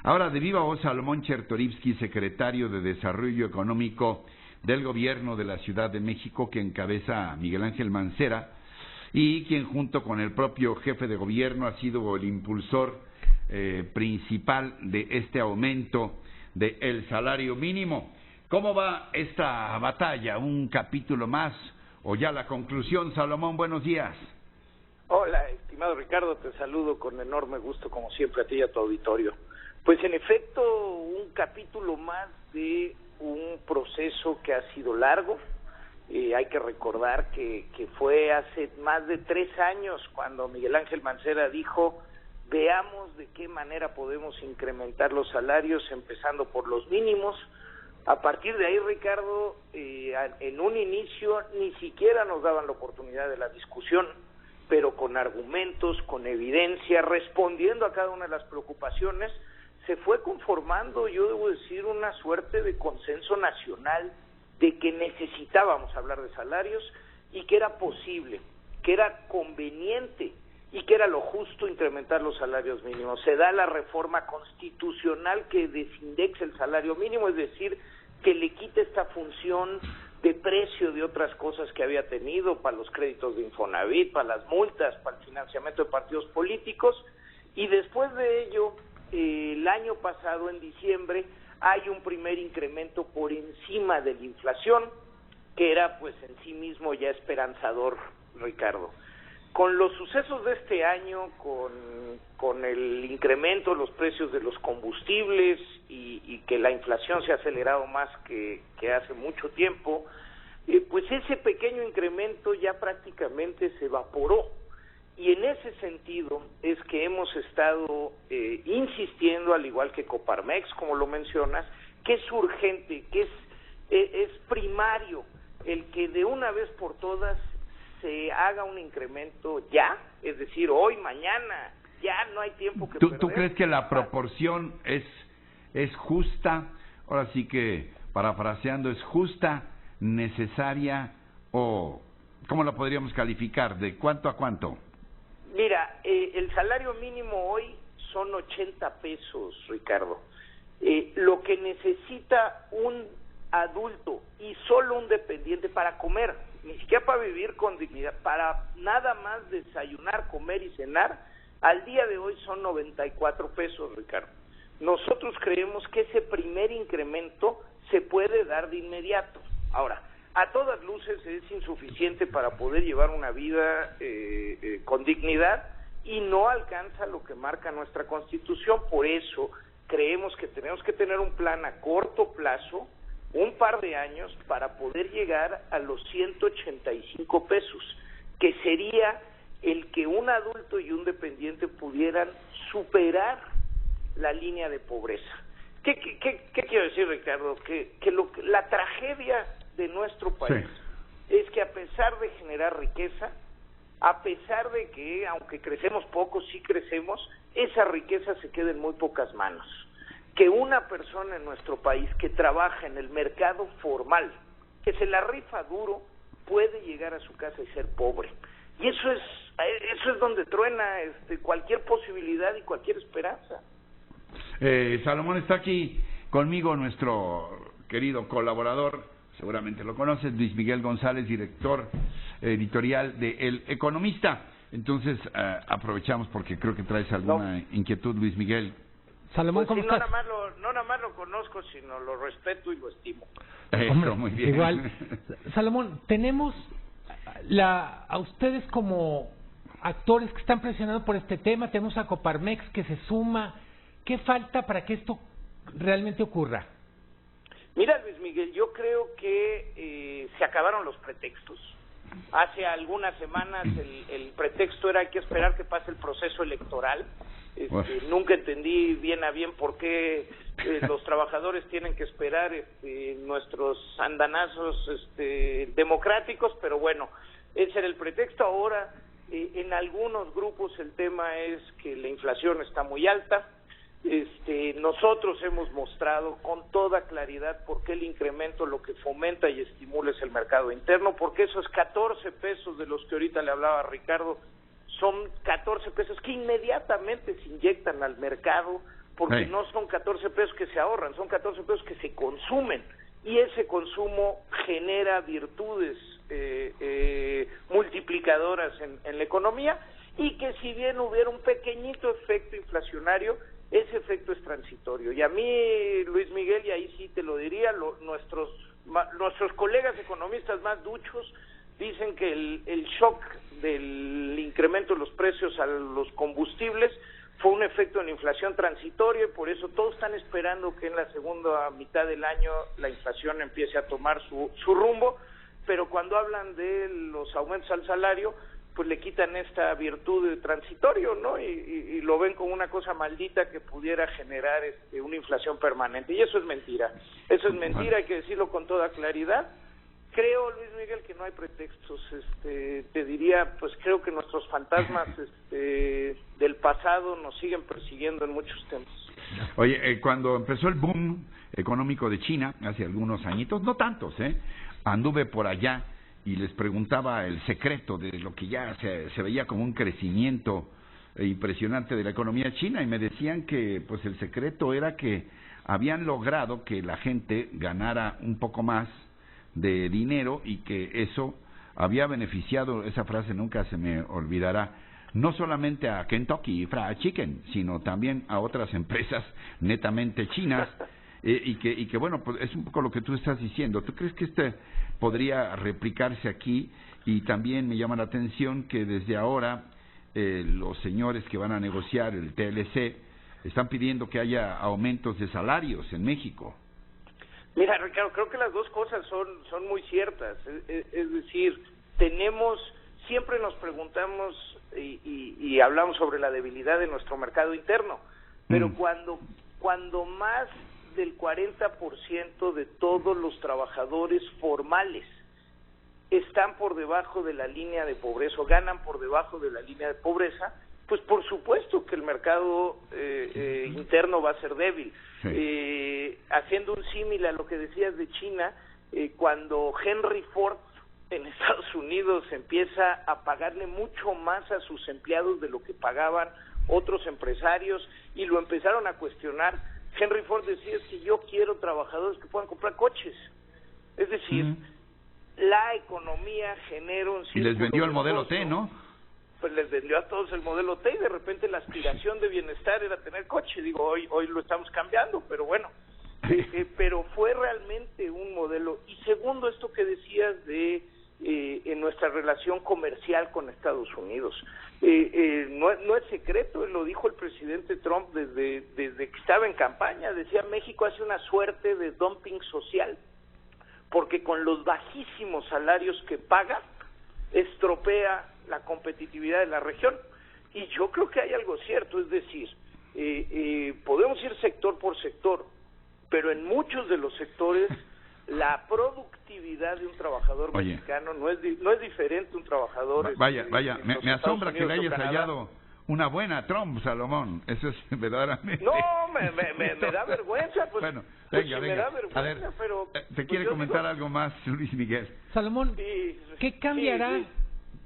Ahora, de viva voz, Salomón Chertorivsky, secretario de Desarrollo Económico del Gobierno de la Ciudad de México, que encabeza Miguel Ángel Mancera, y quien junto con el propio jefe de gobierno ha sido el impulsor principal de este aumento del salario mínimo. ¿Cómo va esta batalla? ¿Un capítulo más o ya la conclusión? Salomón, buenos días. Hola, estimado Ricardo, te saludo con enorme gusto, como siempre, a ti y a tu auditorio. Pues en efecto, un capítulo más de un proceso que ha sido largo. Hay que recordar que fue hace más de 3 años cuando Miguel Ángel Mancera dijo: veamos de qué manera podemos incrementar los salarios, empezando por los mínimos. A partir de ahí, Ricardo, en un inicio ni siquiera nos daban la oportunidad de la discusión, pero con argumentos, con evidencia, respondiendo a cada una de las preocupaciones, se fue conformando, yo debo decir, una suerte de consenso nacional de que necesitábamos hablar de salarios y que era posible, que era conveniente y que era lo justo incrementar los salarios mínimos. Se da la reforma constitucional que desindexa el salario mínimo, es decir, que le quite esta función de precio de otras cosas que había tenido para los créditos de Infonavit, para las multas, para el financiamiento de partidos políticos, y después de ello, el año pasado, en diciembre, hay un primer incremento por encima de la inflación, que era pues en sí mismo ya esperanzador, Ricardo. Con los sucesos de este año, con el incremento de los precios de los combustibles y que la inflación se ha acelerado más que hace mucho tiempo, pues ese pequeño incremento ya prácticamente se evaporó. Y en ese sentido es que hemos estado insistiendo, al igual que Coparmex, como lo mencionas, que es urgente, que es primario el que de una vez por todas se haga un incremento ya, es decir, hoy, mañana, ya no hay tiempo que perder. ¿Tú crees que la proporción es justa? Ahora sí que, parafraseando, ¿es justa, necesaria o cómo la podríamos calificar? ¿De cuánto a cuánto? Mira, el salario mínimo hoy son 80 pesos, Ricardo. Lo que necesita un adulto y solo un dependiente para comer, ni siquiera para vivir con dignidad, para nada más desayunar, comer y cenar, al día de hoy son 94 pesos, Ricardo. Nosotros creemos que ese primer incremento se puede dar de inmediato. Ahora, a todas luces es insuficiente para poder llevar una vida con dignidad y no alcanza lo que marca nuestra Constitución. Por eso creemos que tenemos que tener un plan a corto plazo, un par de años, para poder llegar a los 185 pesos, que sería el que un adulto y un dependiente pudieran superar la línea de pobreza. ¿Qué quiero decir, Ricardo? Que la tragedia de nuestro país es que, a pesar de generar riqueza, a pesar de que, aunque crecemos poco, sí crecemos, esa riqueza se queda en muy pocas manos. Que una persona en nuestro país que trabaja en el mercado formal, que se la rifa duro, puede llegar a su casa y ser pobre. Y eso es donde truena cualquier posibilidad y cualquier esperanza. Salomón, está aquí conmigo nuestro querido colaborador, seguramente lo conoces, Luis Miguel González, director editorial de El Economista. Entonces, aprovechamos porque creo que traes alguna inquietud, Luis Miguel. Salomón, pues ¿cómo estás? No nada más lo conozco, sino lo respeto y lo estimo. Hombre, muy bien. Igual. Salomón, tenemos a ustedes como actores que están presionando por este tema, tenemos a Coparmex que se suma. ¿Qué falta para que esto realmente ocurra? Mira, Luis Miguel, yo creo que se acabaron los pretextos. Hace algunas semanas el pretexto era: hay que esperar que pase el proceso electoral. Nunca entendí bien a bien por qué los trabajadores tienen que esperar nuestros andanazos democráticos, pero bueno, ese era el pretexto. Ahora, en algunos grupos el tema es que la inflación está muy alta. Nosotros hemos mostrado con toda claridad por qué el incremento lo que fomenta y estimula es el mercado interno, porque esos 14 pesos de los que ahorita le hablaba Ricardo son 14 pesos que inmediatamente se inyectan al mercado porque Sí. no son 14 pesos que se ahorran, son 14 pesos que se consumen, y ese consumo genera virtudes multiplicadoras en la economía, y que si bien hubiera un pequeñito efecto inflacionario, ese efecto es transitorio. Y a mí, Luis Miguel, y ahí sí te lo diría, nuestros colegas economistas más duchos dicen que el shock del incremento de los precios a los combustibles fue un efecto de la inflación transitorio, y por eso todos están esperando que en la segunda mitad del año la inflación empiece a tomar su rumbo, pero cuando hablan de los aumentos al salario, pues le quitan esta virtud de transitorio, ¿no? Y lo ven como una cosa maldita que pudiera generar una inflación permanente, y eso es mentira. Eso es mentira, hay que decirlo con toda claridad. Creo, Luis Miguel, que no hay pretextos. Te diría, pues creo que nuestros fantasmas del pasado nos siguen persiguiendo en muchos temas. Oye, cuando empezó el boom económico de China, hace algunos añitos, no tantos, anduve por allá y les preguntaba el secreto de lo que ya se veía como un crecimiento impresionante de la economía china, y me decían que pues el secreto era que habían logrado que la gente ganara un poco más de dinero, y que eso había beneficiado, esa frase nunca se me olvidará, no solamente a Kentucky Fried Chicken, sino también a otras empresas netamente chinas, y que bueno, pues es un poco lo que tú estás diciendo. ¿Tú crees que podría replicarse aquí? Y también me llama la atención que desde ahora los señores que van a negociar el TLC están pidiendo que haya aumentos de salarios en México. Mira, Ricardo, creo que las dos cosas son muy ciertas. Es decir, siempre nos preguntamos y hablamos sobre la debilidad de nuestro mercado interno, pero cuando más del 40% de todos los trabajadores formales están por debajo de la línea de pobreza, o ganan por debajo de la línea de pobreza, pues por supuesto que el mercado interno va a ser débil. Sí. Haciendo un símil a lo que decías de China, cuando Henry Ford en Estados Unidos empieza a pagarle mucho más a sus empleados de lo que pagaban otros empresarios, y lo empezaron a cuestionar, Henry Ford decía: es que yo quiero trabajadores que puedan comprar coches. Es decir, la economía genera un círculo. Y les vendió el modelo T, ¿no? Pues les vendió a todos el modelo T, y de repente la aspiración de bienestar era tener coche. Digo, hoy lo estamos cambiando, pero bueno, pero fue realmente un modelo. Y segundo, esto que decías de en nuestra relación comercial con Estados Unidos, no es secreto, lo dijo el presidente Trump desde que estaba en campaña. Decía: México hace una suerte de dumping social, porque con los bajísimos salarios que paga, estropea la competitividad de la región. Y yo creo que hay algo cierto, es decir, podemos ir sector por sector, pero en muchos de los sectores la productividad de un trabajador mexicano no es diferente a un trabajador. Vaya, me asombra que le hayas hallado una buena Trump, Salomón. Eso es verdaderamente. No, me da vergüenza, pues. Bueno, venga. Me da vergüenza, a ver, pero te quiere comentar algo más, Luis Miguel. Salomón, ¿qué cambiará?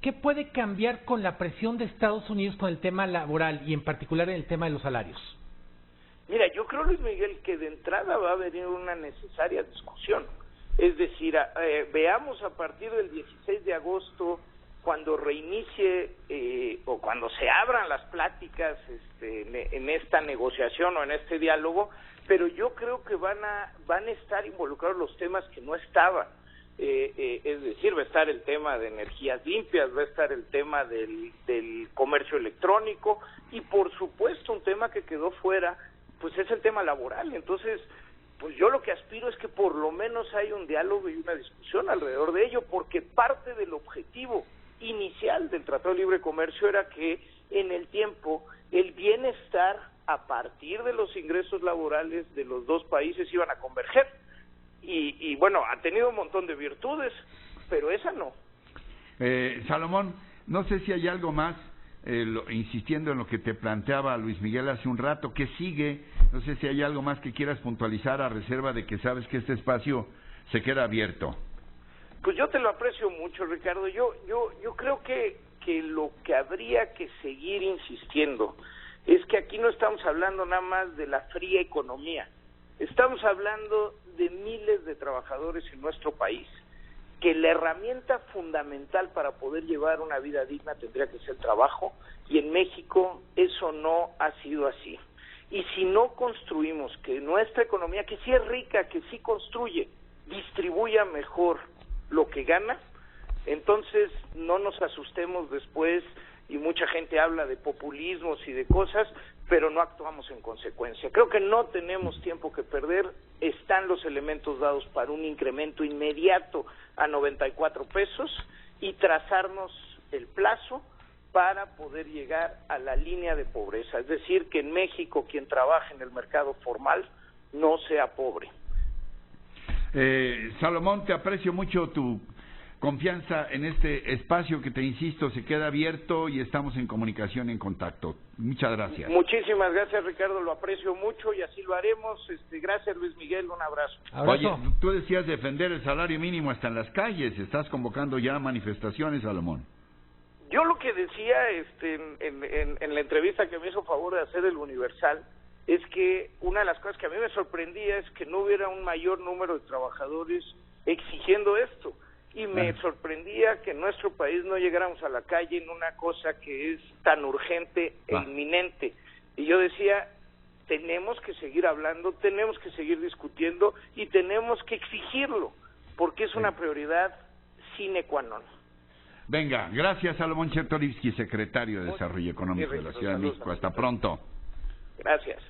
¿Qué puede cambiar con la presión de Estados Unidos con el tema laboral, y en particular en el tema de los salarios? Mira, yo creo, Luis Miguel, que de entrada va a venir una necesaria discusión. Es decir, veamos a partir del 16 de agosto, cuando reinicie o cuando se abran las pláticas en esta negociación o en este diálogo, pero yo creo que van a estar involucrados los temas que no estaban. Es decir, va a estar el tema de energías limpias, va a estar el tema del comercio electrónico, y por supuesto un tema que quedó fuera, pues es el tema laboral. Entonces, pues yo lo que aspiro es que por lo menos haya un diálogo y una discusión alrededor de ello, porque parte del objetivo inicial del Tratado de Libre Comercio era que en el tiempo el bienestar a partir de los ingresos laborales de los dos países iban a converger. Y bueno, ha tenido un montón de virtudes, pero esa no. Salomón, no sé si hay algo más, insistiendo en lo que te planteaba Luis Miguel hace un rato, ¿qué sigue? No sé si hay algo más que quieras puntualizar, a reserva de que sabes que este espacio se queda abierto. Pues yo te lo aprecio mucho, Ricardo. Yo creo que lo que habría que seguir insistiendo es que aquí no estamos hablando nada más de la fría economía, estamos hablando de miles de trabajadores en nuestro país, que la herramienta fundamental para poder llevar una vida digna tendría que ser el trabajo, y en México eso no ha sido así. Y si no construimos que nuestra economía, que sí es rica, que sí construye, distribuya mejor lo que gana, entonces no nos asustemos después, y mucha gente habla de populismos y de cosas, pero no actuamos en consecuencia. Creo que no tenemos tiempo que perder, están los elementos dados para un incremento inmediato a 94 pesos y trazarnos el plazo para poder llegar a la línea de pobreza, es decir, que en México quien trabaja en el mercado formal no sea pobre. Salomón, te aprecio mucho tu confianza en este espacio que, te insisto, se queda abierto y estamos en comunicación, en contacto. Muchas gracias. Muchísimas gracias, Ricardo, lo aprecio mucho y así lo haremos. Gracias, Luis Miguel, un abrazo. Oye, tú decías defender el salario mínimo hasta en las calles, estás convocando ya manifestaciones, Salomón. Yo lo que decía en la entrevista que me hizo favor de hacer el Universal es que una de las cosas que a mí me sorprendía es que no hubiera un mayor número de trabajadores exigiendo esto. Y me sorprendía que en nuestro país no llegáramos a la calle en una cosa que es tan urgente e inminente. Y yo decía, tenemos que seguir hablando, tenemos que seguir discutiendo y tenemos que exigirlo, porque es una prioridad sine qua non. Venga, gracias, Salomón Chertorivsky, secretario de Desarrollo Económico de la Ciudad de México. Hasta pronto. Gracias.